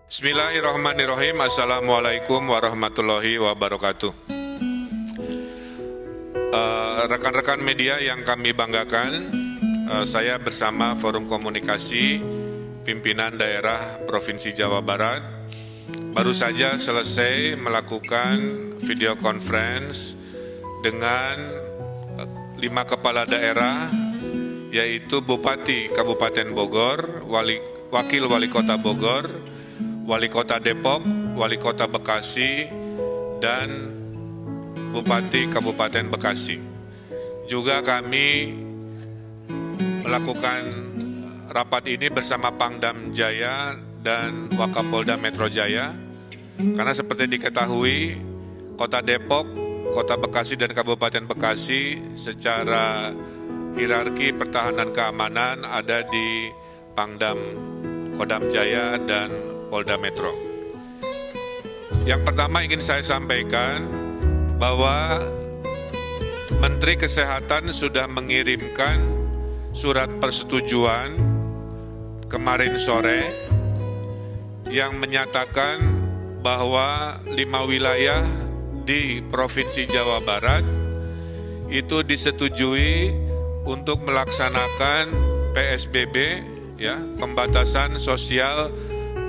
Bismillahirrahmanirrahim. Assalamualaikum warahmatullahi wabarakatuh. Rekan-rekan media yang kami banggakan, saya bersama Forum Komunikasi Pimpinan Daerah Provinsi Jawa Barat baru saja selesai melakukan video conference dengan 5 kepala daerah, yaitu Bupati Kabupaten Bogor, Wakil Wali Kota Bogor, Wali Kota Depok, Wali Kota Bekasi, dan Bupati Kabupaten Bekasi. Juga kami melakukan rapat ini bersama Pangdam Jaya dan Wakapolda Metro Jaya, karena seperti diketahui, Kota Depok, Kota Bekasi, dan Kabupaten Bekasi secara hierarki pertahanan keamanan ada di Pangdam Kodam Jaya dan Polda Metro. Yang pertama ingin saya sampaikan bahwa Menteri Kesehatan sudah mengirimkan surat persetujuan kemarin sore yang menyatakan bahwa 5 wilayah di Provinsi Jawa Barat itu disetujui untuk melaksanakan PSBB, ya, pembatasan sosial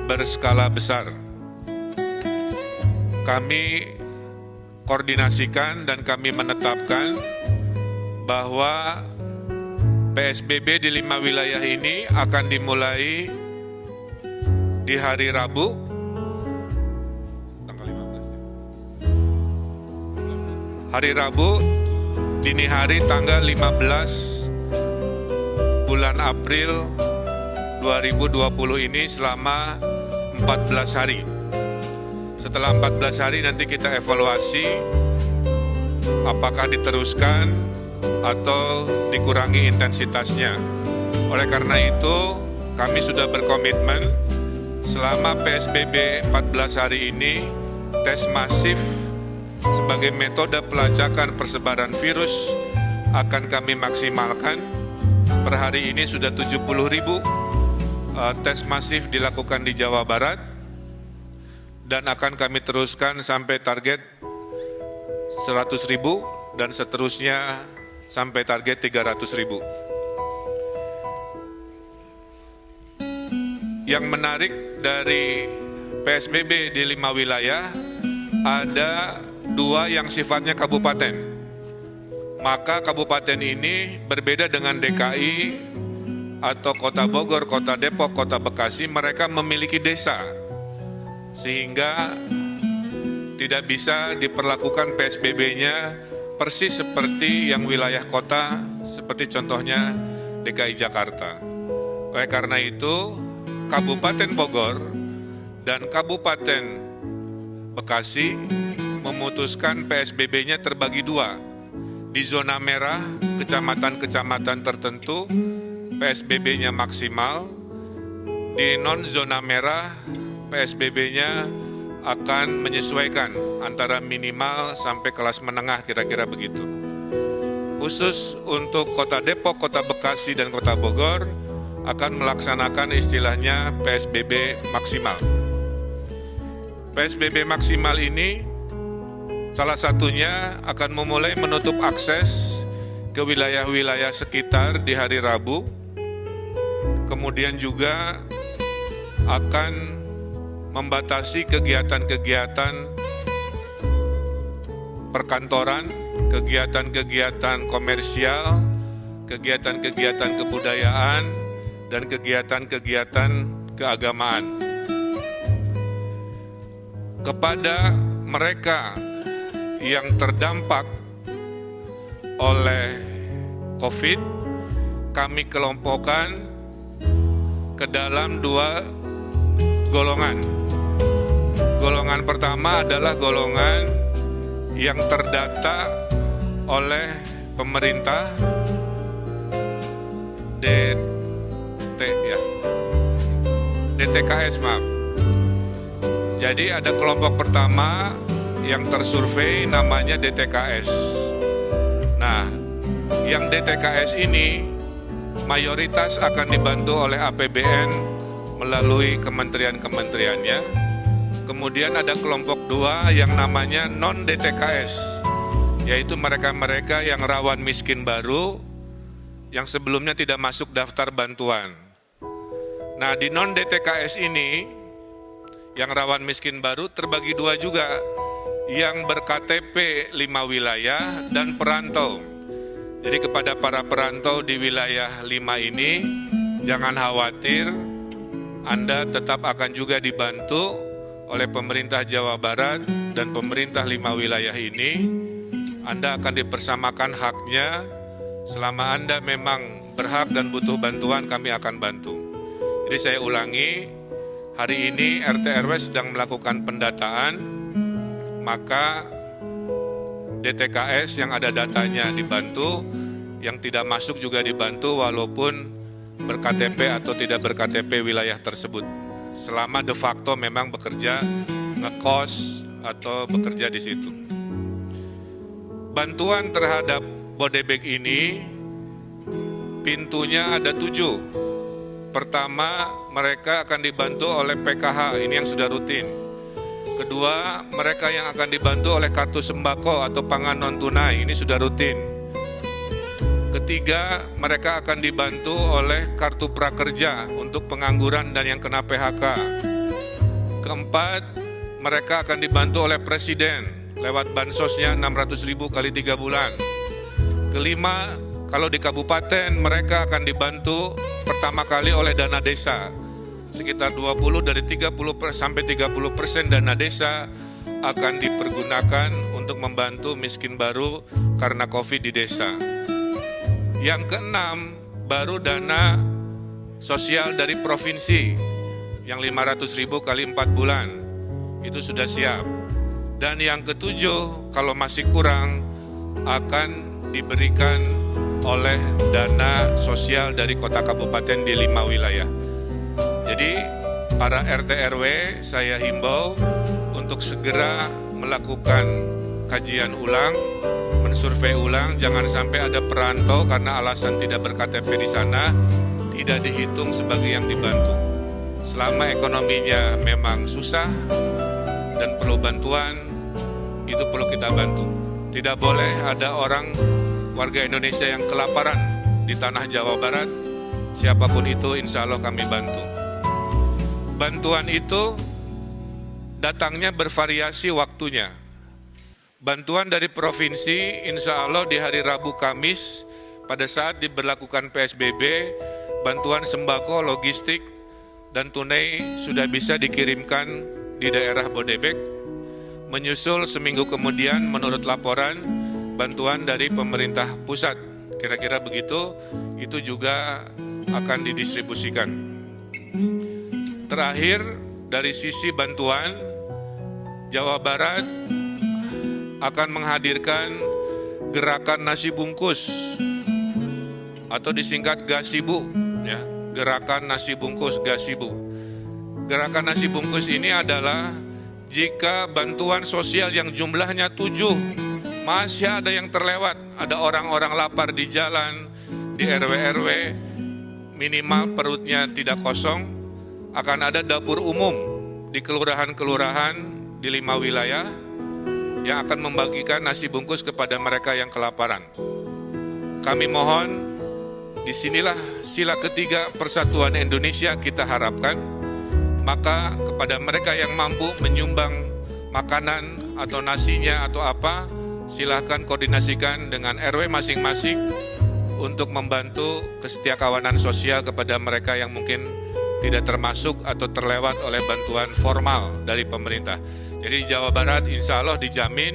berskala besar. Kami koordinasikan dan kami menetapkan bahwa PSBB di 5 wilayah ini akan dimulai di hari Rabu, tanggal 15. Hari Rabu, dini hari tanggal 15 bulan April 2020 ini selama 14 hari. Setelah 14 hari nanti kita evaluasi apakah diteruskan atau dikurangi intensitasnya. Oleh karena itu, kami sudah berkomitmen selama PSBB 14 hari ini, tes masif sebagai metode pelacakan persebaran virus akan kami maksimalkan. Per hari ini sudah 70.000 tes masif dilakukan di Jawa Barat, dan akan kami teruskan sampai target 100.000 dan seterusnya sampai target 300.000. Yang menarik dari PSBB di 5 wilayah, ada 2 yang sifatnya kabupaten. Maka kabupaten ini berbeda dengan DKI atau Kota Bogor, Kota Depok, Kota Bekasi, mereka memiliki desa, sehingga tidak bisa diperlakukan PSBB-nya persis seperti yang wilayah kota, seperti contohnya DKI Jakarta. Oleh karena itu, Kabupaten Bogor dan Kabupaten Bekasi memutuskan PSBB-nya terbagi 2. Di zona merah, kecamatan-kecamatan tertentu, PSBB-nya maksimal. Di non-zona merah, PSBB-nya akan menyesuaikan antara minimal sampai kelas menengah, kira-kira begitu. Khusus untuk Kota Depok, Kota Bekasi, dan Kota Bogor akan melaksanakan istilahnya PSBB maksimal. PSBB maksimal ini salah satunya akan memulai menutup akses ke wilayah-wilayah sekitar di hari Rabu. Kemudian juga akan membatasi kegiatan-kegiatan perkantoran, kegiatan-kegiatan komersial, kegiatan-kegiatan kebudayaan, dan kegiatan-kegiatan keagamaan. Kepada mereka yang terdampak oleh COVID, kami kelompokkan ke dalam 2 golongan. Golongan pertama adalah golongan yang terdata oleh pemerintah DTKS, maaf. Jadi ada kelompok pertama yang tersurvei namanya DTKS. Nah, yang DTKS ini mayoritas akan dibantu oleh APBN melalui kementerian-kementeriannya. Kemudian ada kelompok 2 yang namanya non-DTKS, yaitu mereka-mereka yang rawan miskin baru, yang sebelumnya tidak masuk daftar bantuan. Nah, di non-DTKS ini, yang rawan miskin baru terbagi 2 juga, yang berKTP 5 wilayah dan perantau. Jadi kepada para perantau di wilayah 5 ini, jangan khawatir, Anda tetap akan juga dibantu oleh pemerintah Jawa Barat dan pemerintah 5 wilayah ini. Anda akan dipersamakan haknya. Selama Anda memang berhak dan butuh bantuan, kami akan bantu. Jadi saya ulangi, hari ini RT RW sedang melakukan pendataan, maka DTKS yang ada datanya dibantu, yang tidak masuk juga dibantu walaupun berKTP atau tidak berKTP wilayah tersebut. Selama de facto memang bekerja ngekos atau bekerja di situ. Bantuan terhadap Bodebek ini pintunya ada 7. Pertama, mereka akan dibantu oleh PKH, ini yang sudah rutin. Kedua, mereka yang akan dibantu oleh kartu sembako atau pangan non tunai, ini sudah rutin. Ketiga, mereka akan dibantu oleh kartu prakerja untuk pengangguran dan yang kena PHK. Keempat, mereka akan dibantu oleh Presiden lewat bansosnya 600.000 kali 3 bulan. Kelima, kalau di kabupaten mereka akan dibantu pertama kali oleh dana desa. Sekitar 20 dari 30 sampai 30% dana desa akan dipergunakan untuk membantu miskin baru karena COVID di desa. Yang keenam, baru dana sosial dari provinsi yang 500.000 kali 4 bulan, itu sudah siap. Dan yang ketujuh, kalau masih kurang, akan diberikan oleh dana sosial dari kota kabupaten di 5 wilayah. Jadi para RT RW saya himbau untuk segera melakukan kajian ulang, mensurvei ulang, jangan sampai ada perantau karena alasan tidak berKTP di sana, tidak dihitung sebagai yang dibantu. Selama ekonominya memang susah dan perlu bantuan, itu perlu kita bantu. Tidak boleh ada orang, warga Indonesia yang kelaparan di tanah Jawa Barat, siapapun itu insya Allah kami bantu. Bantuan itu datangnya bervariasi waktunya. Bantuan dari provinsi insya Allah di hari Rabu Kamis pada saat diberlakukan PSBB, bantuan sembako, logistik, dan tunai sudah bisa dikirimkan di daerah Bodebek. Menyusul seminggu kemudian menurut laporan bantuan dari pemerintah pusat. Kira-kira begitu, itu juga akan didistribusikan. Terakhir, dari sisi bantuan, Jawa Barat akan menghadirkan gerakan nasi bungkus atau disingkat Gasibu, ya, gerakan nasi bungkus Gasibu. Gerakan nasi bungkus ini adalah jika bantuan sosial yang jumlahnya 7 masih ada yang terlewat, ada orang-orang lapar di jalan, di RW-RW, minimal perutnya tidak kosong, akan ada dapur umum di kelurahan-kelurahan di 5 wilayah yang akan membagikan nasi bungkus kepada mereka yang kelaparan. Kami mohon, disinilah sila ketiga persatuan Indonesia kita harapkan, maka kepada mereka yang mampu menyumbang makanan atau nasinya atau apa, silahkan koordinasikan dengan RW masing-masing untuk membantu kesetiakawanan sosial kepada mereka yang mungkin tidak termasuk atau terlewat oleh bantuan formal dari pemerintah. Jadi di Jawa Barat insya Allah dijamin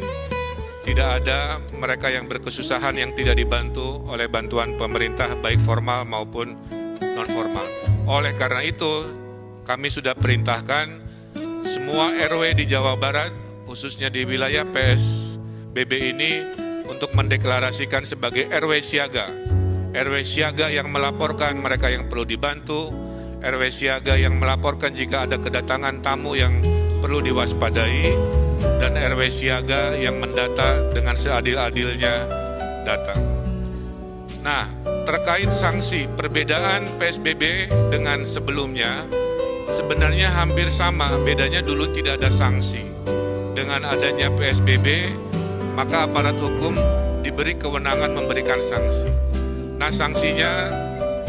tidak ada mereka yang berkesusahan yang tidak dibantu oleh bantuan pemerintah baik formal maupun non formal. Oleh karena itu kami sudah perintahkan semua RW di Jawa Barat khususnya di wilayah PSBB ini untuk mendeklarasikan sebagai RW siaga. RW siaga yang melaporkan mereka yang perlu dibantu, RW siaga yang melaporkan jika ada kedatangan tamu yang perlu diwaspadai, dan RW siaga yang mendata dengan seadil-adilnya data. Nah, terkait sanksi perbedaan PSBB dengan sebelumnya, sebenarnya hampir sama, bedanya dulu tidak ada sanksi. Dengan adanya PSBB, maka aparat hukum diberi kewenangan memberikan sanksi. Nah, sanksinya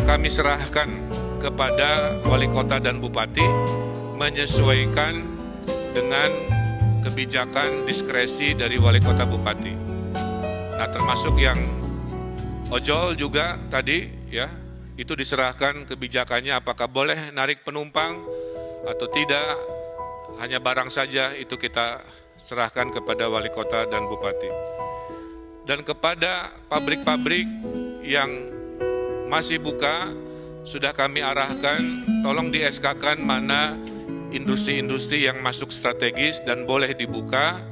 kami serahkan kepada wali kota dan bupati menyesuaikan dengan kebijakan diskresi dari wali kota bupati. Nah, termasuk yang ojol juga tadi ya, itu diserahkan kebijakannya apakah boleh narik penumpang atau tidak, hanya barang saja itu kita serahkan kepada wali kota dan bupati. Dan kepada pabrik-pabrik yang masih buka, sudah kami arahkan, tolong di SK-kan mana industri-industri yang masuk strategis dan boleh dibuka,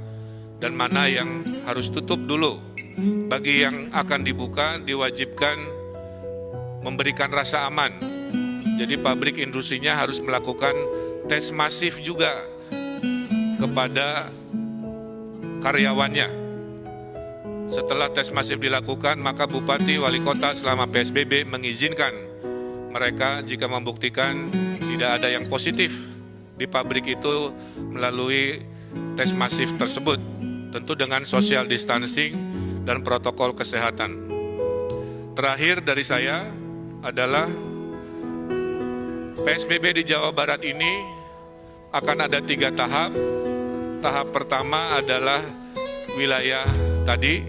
dan mana yang harus tutup dulu. Bagi yang akan dibuka, diwajibkan memberikan rasa aman. Jadi pabrik industrinya harus melakukan tes masif juga kepada karyawannya. Setelah tes masif dilakukan, maka bupati, wali kota selama PSBB mengizinkan mereka jika membuktikan tidak ada yang positif di pabrik itu melalui tes masif tersebut, tentu dengan social distancing dan protokol kesehatan. Terakhir dari saya adalah PSBB di Jawa Barat ini akan ada 3 tahap. Tahap pertama adalah wilayah tadi,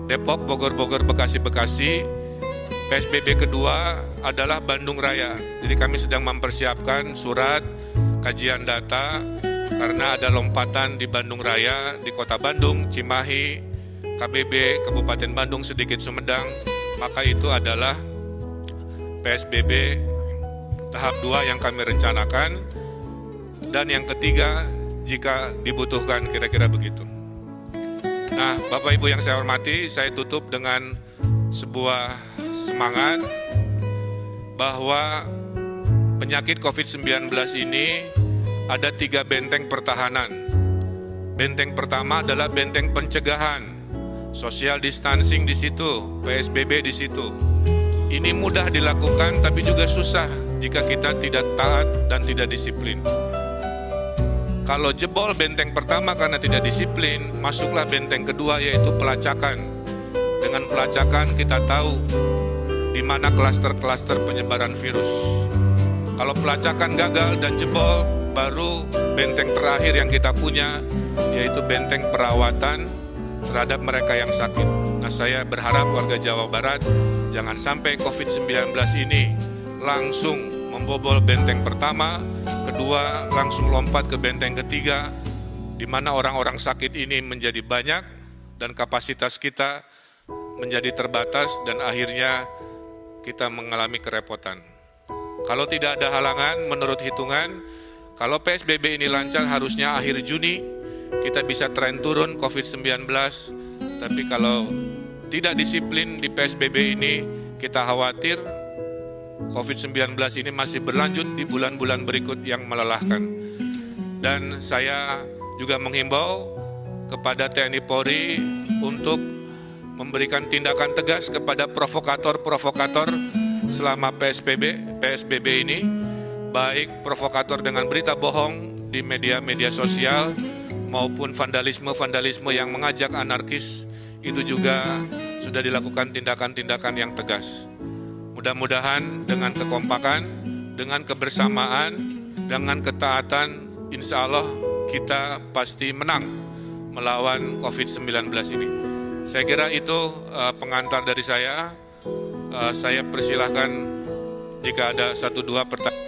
Depok, Bogor, Bekasi. PSBB kedua adalah Bandung Raya. Jadi kami sedang mempersiapkan surat kajian data karena ada lompatan di Bandung Raya, di Kota Bandung, Cimahi, KBB, Kabupaten Bandung, sedikit Sumedang. Maka itu adalah PSBB tahap 2 yang kami rencanakan. Dan yang ketiga, jika dibutuhkan, kira-kira begitu. Nah, Bapak Ibu yang saya hormati, saya tutup dengan sebuah semangat bahwa penyakit COVID-19 ini ada 3 benteng pertahanan. Benteng pertama adalah benteng pencegahan, social distancing di situ, PSBB di situ. Ini mudah dilakukan tapi juga susah jika kita tidak taat dan tidak disiplin. Kalau jebol benteng pertama karena tidak disiplin, masuklah benteng kedua yaitu pelacakan. Dengan pelacakan kita tahu di mana klaster-klaster penyebaran virus. Kalau pelacakan gagal dan jebol, baru benteng terakhir yang kita punya yaitu benteng perawatan terhadap mereka yang sakit. Nah, saya berharap warga Jawa Barat jangan sampai COVID-19 ini langsung membobol benteng pertama, kedua langsung lompat ke benteng ketiga, di mana orang-orang sakit ini menjadi banyak dan kapasitas kita menjadi terbatas dan akhirnya kita mengalami kerepotan. Kalau tidak ada halangan, menurut hitungan, kalau PSBB ini lancar harusnya akhir Juni kita bisa tren turun COVID-19, tapi kalau tidak disiplin di PSBB ini, kita khawatir COVID-19 ini masih berlanjut di bulan-bulan berikut yang melelahkan. Dan saya juga menghimbau kepada TNI Polri untuk memberikan tindakan tegas kepada provokator-provokator selama PSBB ini, baik provokator dengan berita bohong di media-media sosial maupun vandalisme yang mengajak anarkis, itu juga sudah dilakukan tindakan-tindakan yang tegas. Mudah-mudahan dengan kekompakan, dengan kebersamaan, dengan ketaatan, insya Allah kita pasti menang melawan COVID-19 ini. Saya kira itu pengantar dari saya. Saya persilahkan jika ada 1-2 pertanyaan.